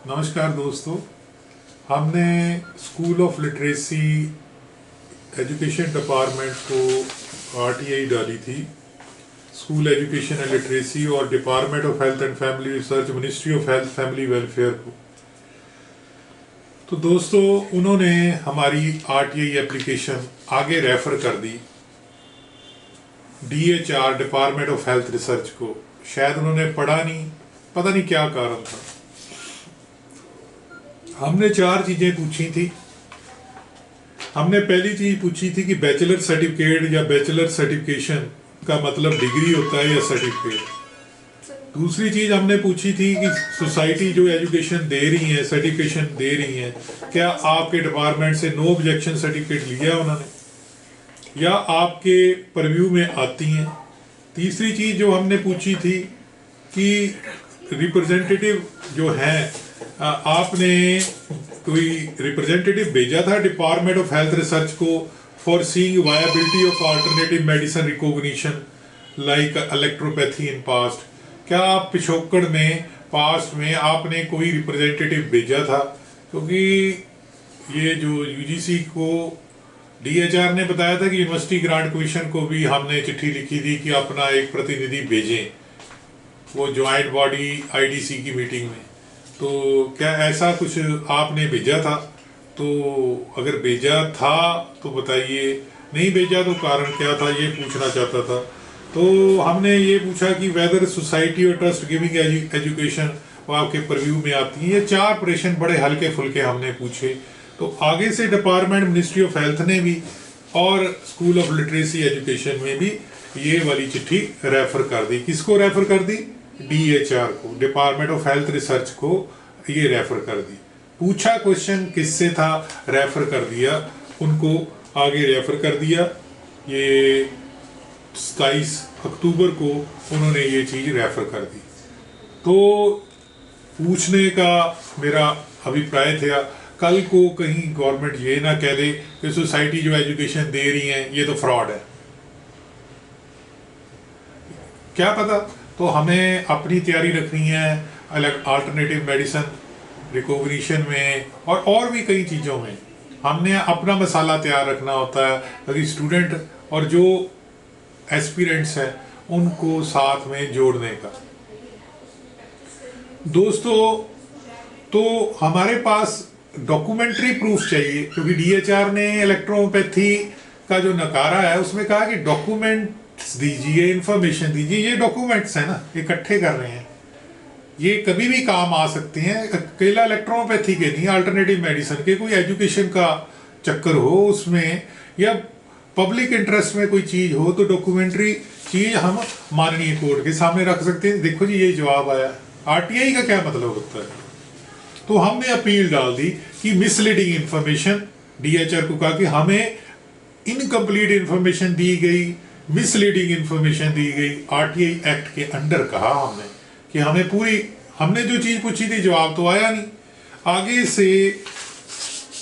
नमस्कार दोस्तों। हमने school of literacy education department को आरटीआई डाली थी। स्कूल एजुकेशन एंड लिटरेसी और department of health and family research, ministry of health family welfare को। तो दोस्तों, उन्होंने हमारी आरटीआई एप्लीकेशन आगे रेफर कर दी DHR, department of health research को। शायद उन्होंने पढ़ा नहीं, पता नहीं क्या कारण था। हमने 4 चीजें पूछी थी। हमने पहली चीज पूछी थी कि बैचलर सर्टिफिकेट या बैचलर सर्टिफिकेशन का मतलब डिग्री होता है या सर्टिफिकेट। दूसरी चीज हमने पूछी थी कि सोसाइटी जो एजुकेशन दे रही है, सर्टिफिकेशन दे रही है, क्या आपके डिपार्टमेंट से नो ऑब्जेक्शन सर्टिफिकेट लिया उन्होंने या आपके परव्यू में आती हैं। तीसरी चीज जो हमने पूछी थी कि रिप्रेजेंटेटिव जो हैं, आपने कोई रिप्रेजेंटेटिव भेजा था डिपार्टमेंट ऑफ हेल्थ रिसर्च को for seeing viability of alternative medicine recognition like electropathy in past. क्या आप पिछोकड़ में पास्ट में आपने कोई रिप्रेजेंटेटिव भेजा था? क्योंकि ये जो यूजीसी को डीएचआर ने बताया था कि यूनिवर्सिटी ग्रांट कमीशन को भी हमने चिट्ठी लिखी थी कि अपना एक प्रतिनिधि भेजें वो ज्वाइंट बॉडी आईडीसी की मीटिंग में। तो क्या ऐसा कुछ आपने भेजा था? तो अगर भेजा था तो बताइए, नहीं भेजा तो कारण क्या था, ये पूछना चाहता था। तो हमने ये पूछा कि वेदर सोसाइटी और ट्रस्ट गिविंग एजुकेशन वो आपके परव्यू में आती है। ये 4 प्रश्न बड़े हल्के फुल्के हमने पूछे। तो आगे से डिपार्टमेंट मिनिस्ट्री ऑफ हेल्थ ने भी और स्कूल ऑफ लिटरेसी एजुकेशन में भी ये वाली चिट्ठी रेफर कर दी। किसको रेफर कर दी? डीएचआर को, डिपार्टमेंट ऑफ हेल्थ रिसर्च को ये रेफर कर दी। पूछा क्वेश्चन किससे था, रेफर कर दिया, उनको आगे रेफर कर दिया। ये 27 अक्टूबर को उन्होंने ये चीज रेफर कर दी। तो पूछने का मेरा अभिप्राय था, कल को कहीं गवर्नमेंट ये ना कह दे कि सोसाइटी जो एजुकेशन दे रही है ये तो फ्रॉड है। क्या पता। तो हमें अपनी तैयारी रखनी है अल्टरनेटिव मेडिसिन रिकॉग्निशन में और भी कई चीज़ों में हमने अपना मसाला तैयार रखना होता है, ताकि स्टूडेंट और जो एस्पिरेंट्स हैं उनको साथ में जोड़ने का। दोस्तों, तो हमारे पास डॉक्यूमेंट्री प्रूफ चाहिए, क्योंकि डीएचआर ने इलेक्ट्रोपैथी का जो नकारा है उसमें कहा कि डॉक्यूमेंट्स दीजिए, इंफॉर्मेशन दीजिए। ये डॉक्यूमेंट्स है ना, इकट्ठे कर रहे हैं, ये कभी भी काम आ सकते हैं। अकेला इलेक्ट्रोपैथी के नहीं, अल्टरनेटिव मेडिसिन के कोई एजुकेशन का चक्कर हो उसमें, या पब्लिक इंटरेस्ट में कोई चीज हो, तो डॉक्यूमेंट्री चीज हम माननीय कोर्ट के सामने रख सकते हैं। देखो जी, ये जवाब आया। आरटीआई का क्या मतलब होता है? तो हमने अपील डाल दी कि मिसलीडिंग इंफॉर्मेशन, डीएचआर को कहा कि हमें इनकम्प्लीट इंफॉर्मेशन दी गई, मिसलीडिंग इंफॉर्मेशन दी गई। आरटीआई एक्ट के अंडर कहा हमने कि हमें पूरी, हमने जो चीज पूछी थी जवाब तो आया नहीं। आगे से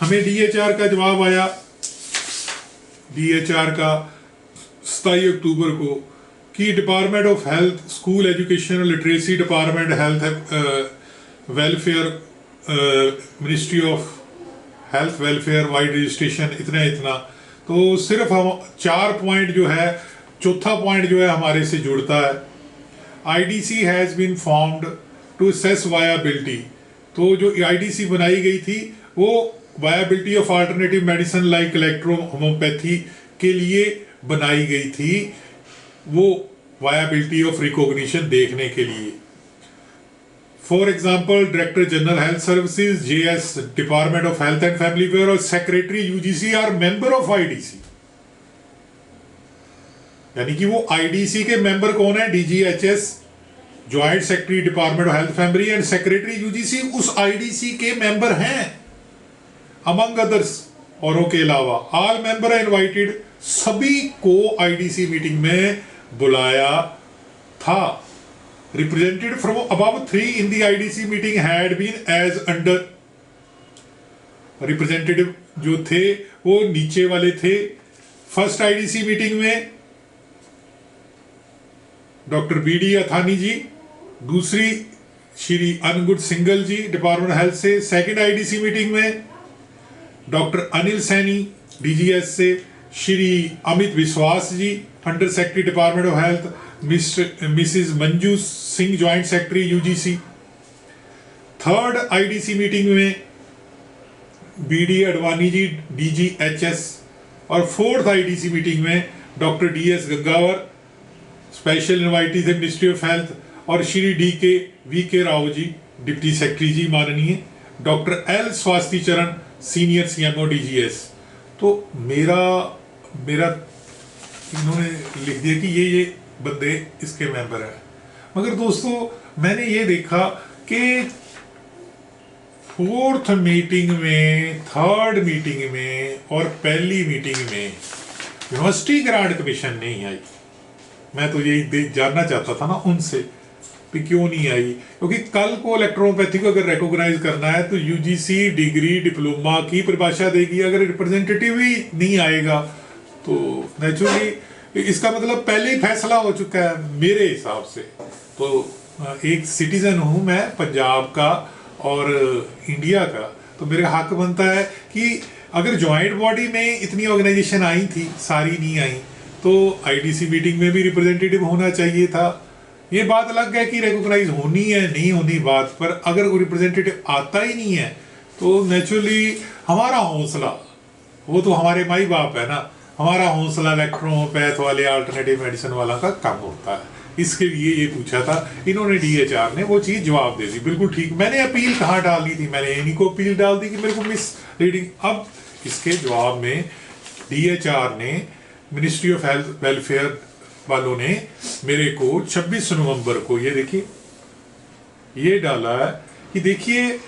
हमें डीएचआर का जवाब आया, डीएचआर का 27 अक्टूबर को, कि department of health school education literacy, department health welfare, ministry of health welfare wide registration, इतना इतना। तो सिर्फ हम 4 पॉइंट जो है, चौथा पॉइंट जो है हमारे से जुड़ता है। IDC has been formed to assess viability. तो जो IDC बनाई गई थी वो viability of alternative medicine like electro homeopathy के लिए बनाई गई थी, वो वायबिलिटी ऑफ रिकॉग्निशन देखने के लिए। For example, director general health services JS, department of health and family welfare और secretary UGC are member of IDC। यानी कि वो आईडीसी के मेंबर कौन है? DGHS, joint secretary department of health family, and secretary UGC उस IDC के member हैं, अमंग अदर्स। औरों के अलावा ऑल मेंबर इनवाइटेड, सभी को आईडीसी मीटिंग में बुलाया था। Represented from above 3 in the IDC meeting had been as under. Representative जो थे वो नीचे वाले थे। फर्स्ट आईडीसी मीटिंग में डॉक्टर BD अथानी जी, दूसरी श्री अनगुड सिंगल जी डिपार्टमेंट हेल्थ से। सेकंड आईडीसी मीटिंग में डॉक्टर अनिल सैनी डीजीएस से, Shri Amit Vishwas ji under secretary department of health, Mrs Manju Singh joint secretary UGC. Third IDC meeting में बीडी अडवाणी जी डीजीएचएस। और फोर्थ आईडीसी मीटिंग में डॉक्टर डीएस गंगावर स्पेशल इनवाइटीज है ministry of health, और Shri we के Rao ji deputy secretary जी माननीय, doctor L स्वास्थ्य चरण सीनियर सीएमओ डीजीएस। तो मेरा इन्होंने लिख दिया कि ये बंदे इसके मेंबर हैं। मगर दोस्तों मैंने ये देखा कि फोर्थ मीटिंग में, थर्ड मीटिंग में और पहली मीटिंग में यूनिवर्सिटी ग्रांट कमीशन नहीं आई। मैं तो यही जानना चाहता था ना उनसे कि क्यों नहीं आई, क्योंकि कल को इलेक्ट्रोपैथी को अगर रिकॉग्नाइज करना है तो यूजीसी डिग्री डिप्लोमा की परिभाषा देगी। अगर रिप्रेजेंटेटिव ही नहीं आएगा तो नेचुरली इसका मतलब पहले ही फैसला हो चुका है मेरे हिसाब से। तो एक सिटीजन हूं मैं पंजाब का और इंडिया का, तो मेरा हक बनता है कि अगर ज्वाइंट बॉडी में इतनी ऑर्गेनाइजेशन आई थी, सारी नहीं आई, तो आईडीसी मीटिंग में भी रिप्रेजेंटेटिव होना चाहिए था। ये बात अलग है कि रिकॉग्नाइज होनी है नहीं होनी बात, पर अगर वो रिप्रेजेंटेटिव आता ही नहीं है तो नेचुरली हमारा हौसला, वो तो हमारे माई बाप है ना, हमारा हौसला इलेक्ट्रोपैथ वाले अल्टरनेटिव मेडिसिन वाला का कम होता है। इसके लिए ये पूछा था इन्होंने, डीएचआर ने वो चीज जवाब दे दी, बिल्कुल ठीक। मैंने अपील कहाँ डाली थी, मैंने इन्हीं को अपील डाल दी कि मेरे को मिस रीडिंग। अब इसके जवाब में डीएचआर ने, मिनिस्ट्री ऑफ हेल्थ वेलफेयर वालों ने मेरे को 26 नवंबर को ये देखिए ये डाला है कि देखिए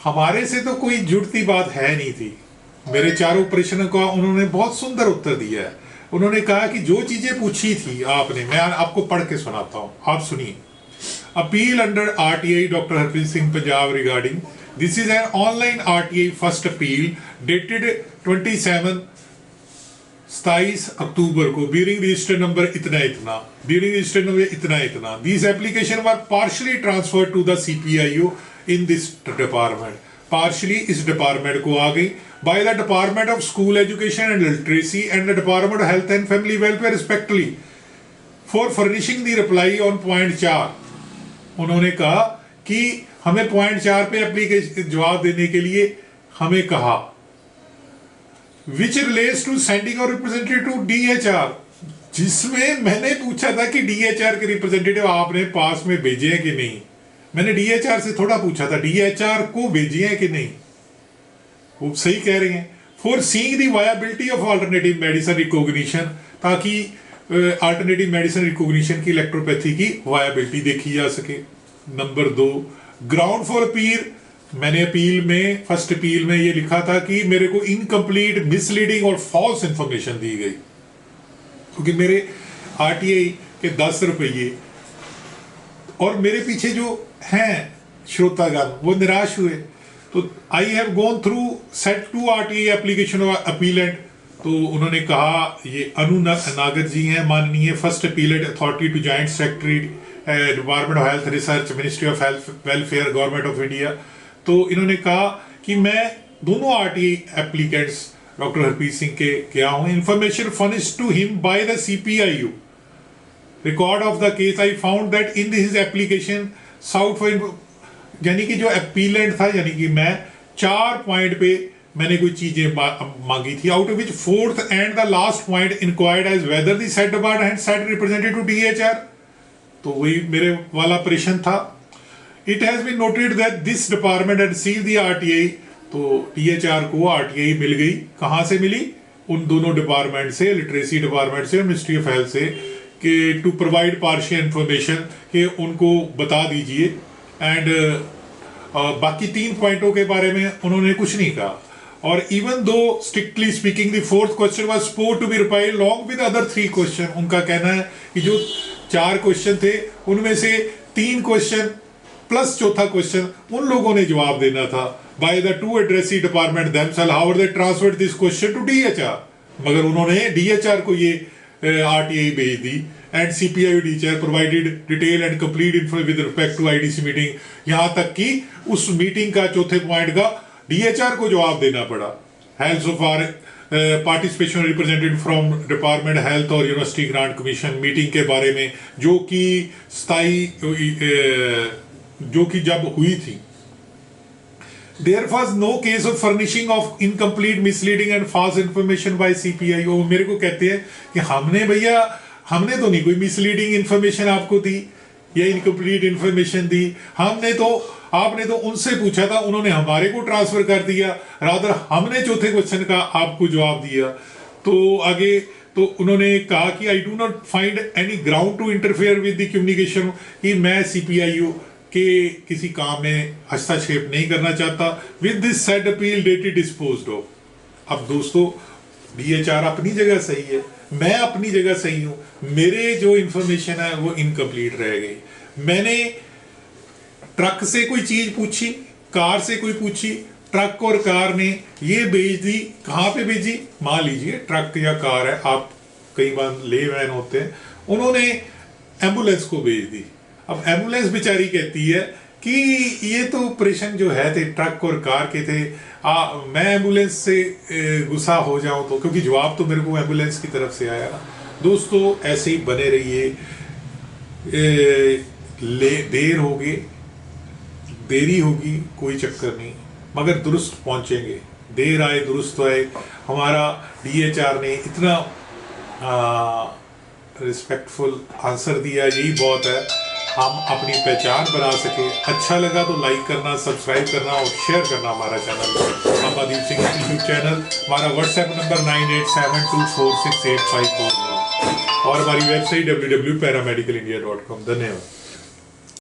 हमारे से तो कोई जुड़ती बात है नहीं थी। मेरे चारों प्रश्नों का उन्होंने बहुत सुंदर उत्तर दिया है। उन्होंने कहा कि जो चीजें पूछी थी आपने, मैं आपको पढ़ के सुनाता हूं, आप सुनिए। Appeal under RTI doctor Harpreet Singh Punjab regarding this is an online RTI first appeal dated 27 October को, ब्यूरिंग रजिस्टर नंबर इतना इतना these application were partially transferred to the CPIO in this department. Partially इस डिपार्टमेंट को आ गई by the Department of School Education and Literacy and the Department of Health and Family Welfare respectively for furnishing the reply on point 4। उन्होंने कहा कि हमें point 4 पे application जवाब देने के लिए हमें कहा, which relates to sending और representative to DHR, जिसमें मैंने पूछा था कि DHR के रिप्रेजेंटेटिव आपने पास में भेजे हैं कि नहीं। मैंने DHR से थोड़ा पूछा था DHR को भेजे हैं कि नहीं, वो सही कह रहे हैं। For seeing the viability of alternative medicine recognition, ताकि अल्टरनेटिव मेडिसिन रिकॉग्निशन की इलेक्ट्रोपैथी की वायबिलिटी देखी जा सके। नंबर 2 ग्राउंड फॉर अपील, मैंने अपील में फर्स्ट अपील में ये लिखा था कि मेरे को इनकम्प्लीट, मिसलीडिंग और फॉल्स इंफॉर्मेशन दी गई, क्योंकि मेरे आरटीआई के 10 रुपये और मेरे पीछे जो हैं श्रोतागण वो निराश हुए। तो I have gone through set 2 RTI application of appellant. तो उन्होंने कहा, ये अनु नागर जी हैं माननीय, first appellant authority to joint secretary department of health research ministry of health welfare government of India. तो इन्होंने कहा कि मैं दोनों RTI applicants doctor Harpreet Singh के क्या हूं, information furnished to him by the CPIU, record of the case I found that in this application south for, यानी कि जो अपीलेंट था, यानी कि मैं 4 पॉइंट पे मैंने कोई चीजें मांगी थी, out of which fourth and the last point inquired as whether the said department had said representative to DHR. तो वही मेरे वाला प्रश्न था। It has been noted that this department had received the RTI. तो डीएचआर को RTI मिल गई, कहां से मिली, उन दोनों डिपार्टमेंट से, लिटरेसी डिपार्टमेंट से और मिनिस्ट्री ऑफ हेल्थ से, कि टू प्रोवाइड पार्शियल इंफॉर्मेशन, कि उनको बता दीजिए। एंड बाकी 3 पॉइंटों के बारे में उन्होंने कुछ नहीं कहा। और even though strictly speaking the fourth question was supposed to be replied long with other 3 question. उनका कहना है कि जो 4 क्वेश्चन थे उनमें से 3 क्वेश्चन प्लस चौथा क्वेश्चन उन लोगों ने जवाब देना था by the 2 addressee department themselves, however they transferred this question to DHR. मगर उन्होंने डीएचआर को ये आरटीआई भेज दी and CPIO chair provided detail and complete info with respect to IDC meeting, यहाँ तक कि उस मीटिंग का चौथे पॉइंट का DHR को जवाब देना पड़ा। Health so far participation representative from department health और यूनिवर्सिटी ग्रांट कमीशन मीटिंग के बारे में जो कि जो कि जब हुई थी। There was no case of furnishing of incomplete, misleading and false information by CPIO। मेरे को कहते हैं कि हमने तो नहीं कोई मिसलीडिंग इंफॉर्मेशन आपको दी या इनकम्प्लीट इंफॉर्मेशन दी, आपने तो उनसे पूछा था, उन्होंने हमारे को ट्रांसफर कर दिया, रादर हमने चौथे क्वेश्चन का आपको जवाब दिया। तो आगे तो उन्होंने कहा कि I do not find any ground to interfere with the communication, कि मैं CPIO के किसी काम में हस्तक्षेप नहीं करना चाहता। With this said appeal dated disposed of. अब दोस्तों DHR अपनी जगह सही है, मैं अपनी जगह सही हूं, मेरे जो इंफॉर्मेशन है वो इनकम्प्लीट रह गई। मैंने ट्रक से कोई चीज पूछी, कार से कोई पूछी, ट्रक और कार ने ये भेज दी, कहाँ पे भेजी? मान लीजिए ट्रक या कार है, आप कई बार लेमैन होते हैं, उन्होंने एम्बुलेंस को भेज दी। अब एम्बुलेंस बेचारी कहती है कि ये तो ऑपरेशन जो है थे ट्रक और कार के थे, मैं एम्बुलेंस से गुस्सा हो जाऊं तो, क्योंकि जवाब तो मेरे को एम्बुलेंस की तरफ से आया ना। दोस्तों ऐसे ही बने रहिए, देर होगी, देरी होगी कोई चक्कर नहीं, मगर दुरुस्त पहुंचेंगे। देर आए दुरुस्त आए। हमारा DHR ने इतना रिस्पेक्टफुल आंसर दिया, यही बहुत है, हम अपनी पहचान बना सके। अच्छा लगा तो लाइक करना, सब्सक्राइब करना और शेयर करना हमारा channel Amardeep Singh YouTube channel. हमारा WhatsApp नंबर 9872468541 और हमारी वेबसाइट www.paramedicalindia.com। धन्यवाद।